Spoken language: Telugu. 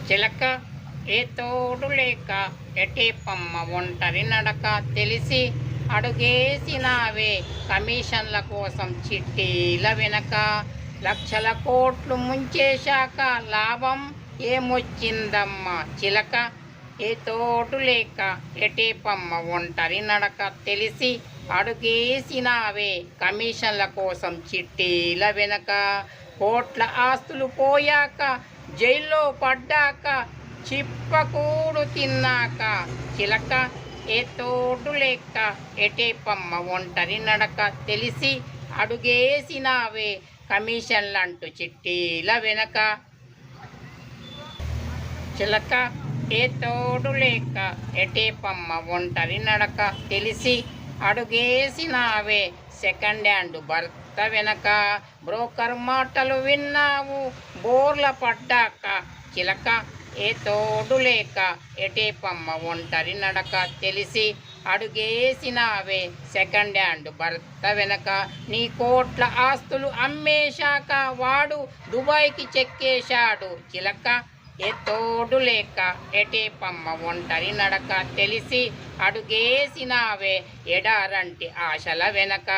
చిలక ఏ తోడు లేక ఎటేపమ్మ ఒంటరి నడక తెలిసి అడుగేసినావే కమిషన్ల కోసం చిట్టీల వెనక లక్షల కోట్లు ముంచేశాక లాభం ఏమొచ్చిందమ్మా చిలక ఏ తోడు లేక ఎటేపమ్మ ఒంటరి నడక తెలిసి అడుగేసినావే కమిషన్ల కోసం చిట్టీల వెనక కోట్ల ఆస్తులు పోయాక జైల్లో పడ్డాక చిప్పకూడు తిన్నాక చిలక ఏ తోడు లేక ఎటేపమ్మ ఒంటరి నడక తెలిసి అడుగేసినావే కమిషన్లంటూ చిట్టీల వెనక చిలక ఏ తోడు లేక ఎటేపమ్మ ఒంటరి నడక తెలిసి అడుగేసినావే సెకండ్ హ్యాండ్ భర్త వెనక బ్రోకర్ మాటలు విన్నావు బోర్ల పడ్డాక చిలక ఏ తోడు లేక ఎటేపమ్మ ఒంటరి నడక తెలిసి అడుగేసినావే సెకండ్ హ్యాండ్ భర్త వెనక నీ కోట్ల ఆస్తులు అమ్మేశాక వాడు దుబాయ్కి చెక్కేశాడు చిలక ఏ తోడు లేక ఎటేపమ్మ ఒంటరి నడక తెలిసి అడుగేసినావే ఎడారంటి ఆశల వెనక